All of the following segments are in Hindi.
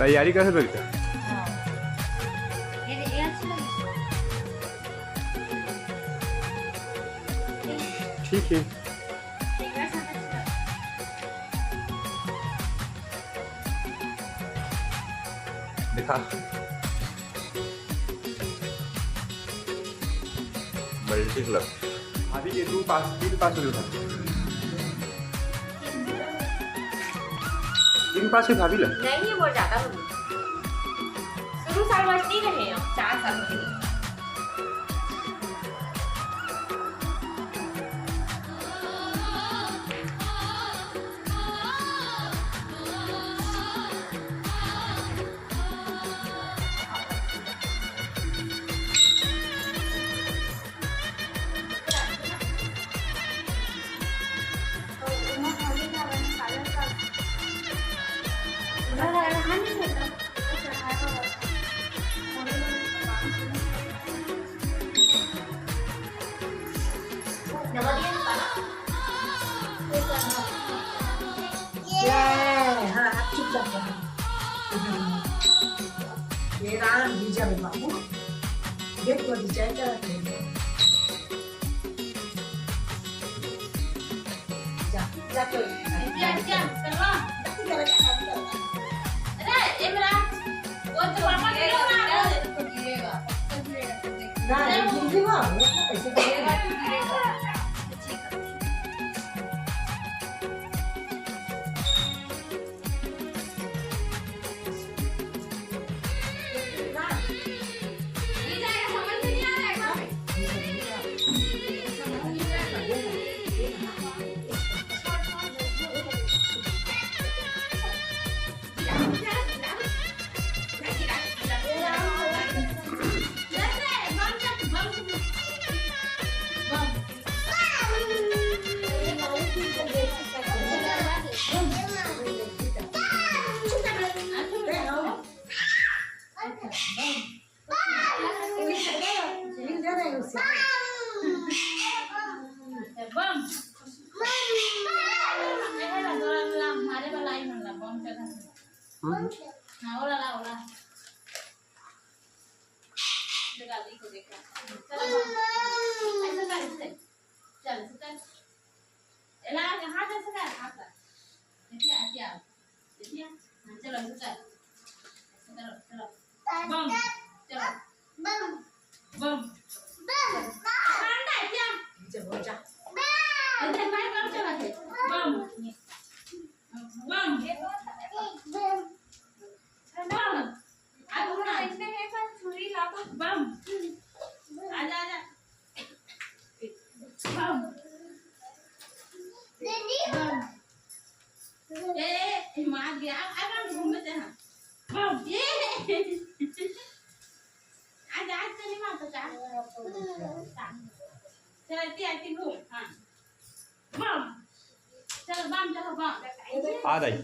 तैयारी कैसे लगता है? ये अच्छी लगी। ठीक है। एक बार साथ अच्छा लगा। दिखा मल्टी क्लब अभी ये तू पास 3 पास हो था 3 पास है भाभी ला नहीं वो ज्यादा हो गई। शुरू साल बचती रहे हम 4 साल हो गए। 얘랑 미자를 하고 맥거리 짤짤하게 자, 또 나 이제 와. 이제 보자. आ रही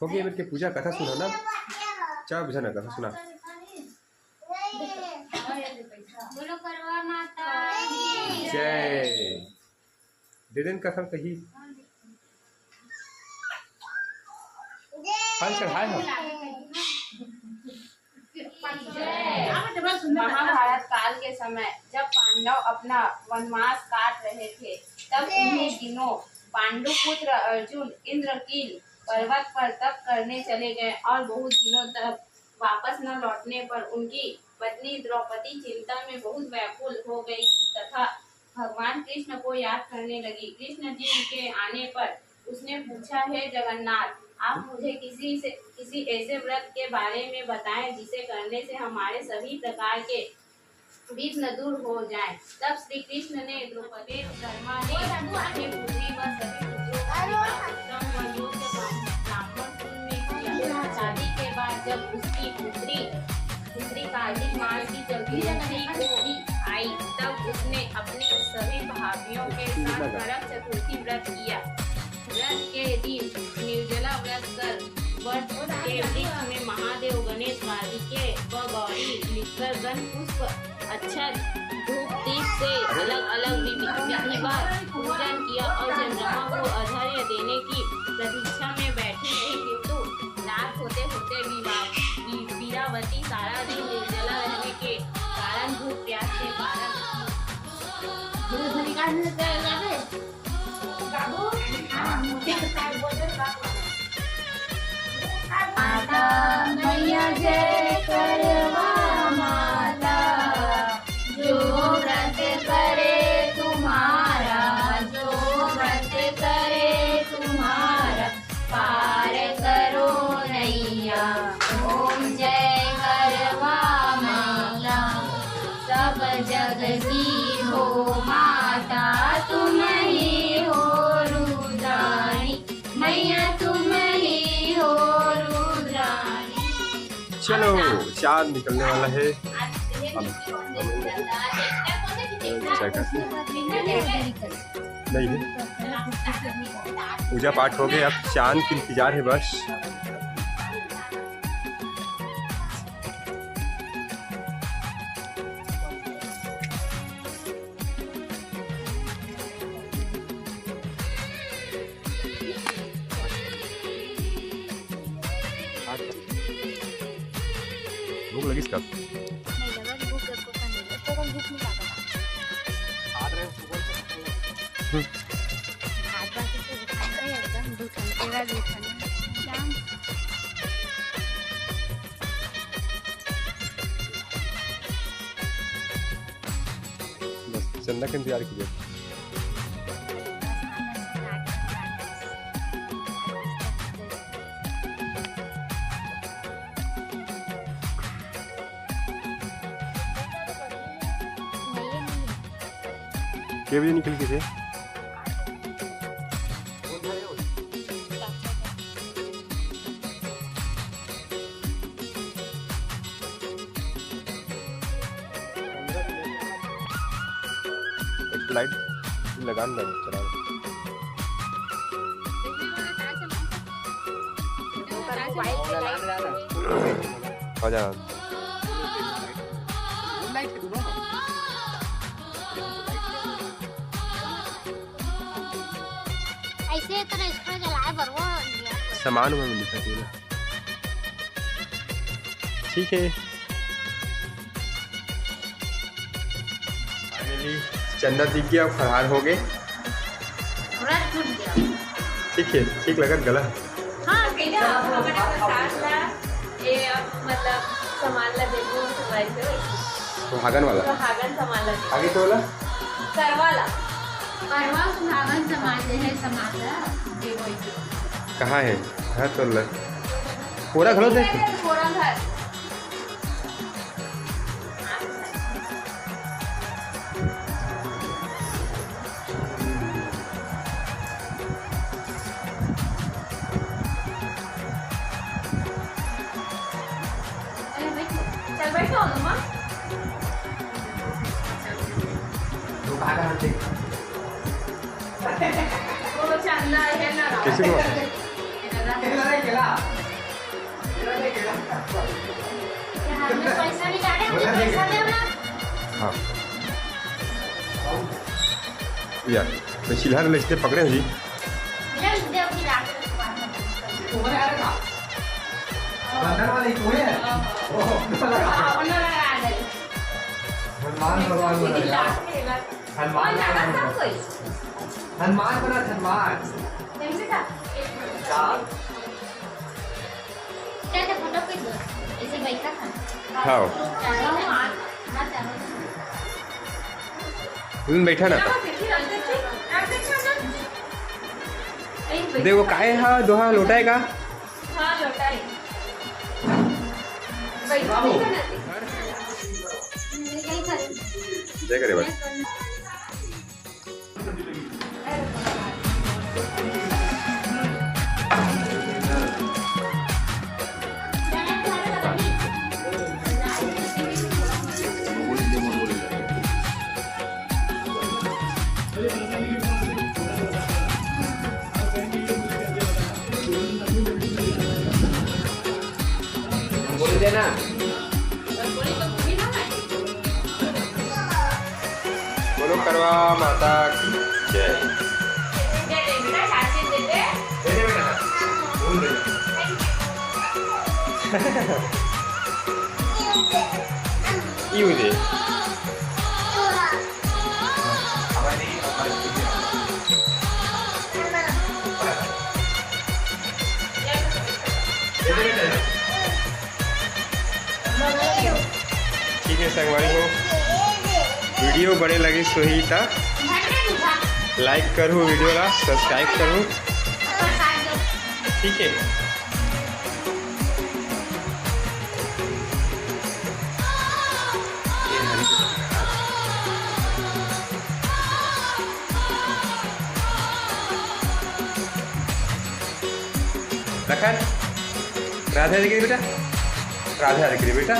होगी के पूजा कथा सुना ना चाह बुझा ना कथा सुना बोलो करवा माता जय दे दिन कथा कही फल चढ़ाए हो महाभारत काल के समय जब पांडव अपना वनवास काट रहे थे तब उन्हीं दिनों पांडुपुत्र अर्जुन इंद्रकील पर्वत पर तप करने चले गए और बहुत दिनों तक वापस न लौटने पर उनकी पत्नी द्रौपदी चिंता में बहुत व्याकुल हो गई तथा भगवान कृष्ण को याद करने लगी। कृष्ण जी के आने पर उसने पूछा, हे जगन्नाथ, आप मुझे किसी ऐसे व्रत के बारे में बताएं जिसे करने से हमारे सभी प्रकार के विघ्न दूर हो जाएं। तब श्री कृष्ण ने द्रौपदी शर्मा ने अपनी पुत्री व सभी पुत्रों का उत्तम व योग्य ब्राह्मण कुल में किया। शादी के बाद जब उसकी पुत्री कार्तिक मास की चतुर्थी को आई, तब उसने अपनी सभी भाभियों के साथ नरक चतुर्थी व्रत किया। व्रत के दिन निर्जला व्रत कर वट के वृक्ष में महादेव, गणेश, कार्तिकेय व गौरी लिखकर गण पुष्प, अक्षत, धूप दीप से अलग अलग विधिवत पूजन किया और चंद्रमा को अर्घ्य देने की प्रतीक्षा में बैठी रही। किंतु रात होते होते वीरावती सारा दिन निर्जला रहने के कारण भूख प्यास के कारण माता मैया जय करवा माता, जो व्रत करे तुम्हारा, जो व्रत करे तुम्हारा, पार करो नैया। ओम जय करवा माता, सब जग की हो माता, तुम ही हो रुद्राणी, मैया तुम ही हो रुद्राणी। चलो चांद निकलने वाला है। नहीं है, पूजा पाठ हो गए, अब चांद की इंतजार है बस। भूख लगी इसका? बस चंदा का इंतजार कीजिए। क्या बजे निकल के थे? लाइट लगान लग चला आ जा। ऐसे तरह इसको जलाए बरवा सामान में लिखा है। ठीक है, फाइनली चंदा दिख गया, फरार हो गए। व्रत टूट गया। ठीक है, ठीक लगा गला। हाँ भैया, हमारे प्रसाद ला ये मतलब सामान ला देखो सुहागन वाला, सुहागन सामान ला आगे तो वाला करवाला परवा सुहागन समाज है, समाज देवई कहाँ है? है तो पूरा घलो देख पूरा घर चल बैठो मम्मा। वो चंदा है ना किसी को पैसा भी डाले, मुझे पैसा दे ना। हाँ यार तो चिल्हर लेते पकड़े जी। ले दे अपनी रात हनुमान भगवान बना, हनुमान बना, हनुमान क्या फोटो पे दो ऐसे बैठा था। हाँ बैठा ना देखो काय हा दोहा लोटाय का हाँ लोटाई पैसा नहीं करना थी। जय करे बस बोल देना रंगोली तो पूरी ना है। बोलो करवा माता की जय दे दे बेटा शादी दे दे। दे दे बेटा बोल दे येऊ दे ठीक है संगवारी हो वीडियो बड़े लगे सोही था लाइक करूँ वीडियो ला सब्सक्राइब करूँ ठीक है रखा राधा दिख रही बेटा राधा दिख रही बेटा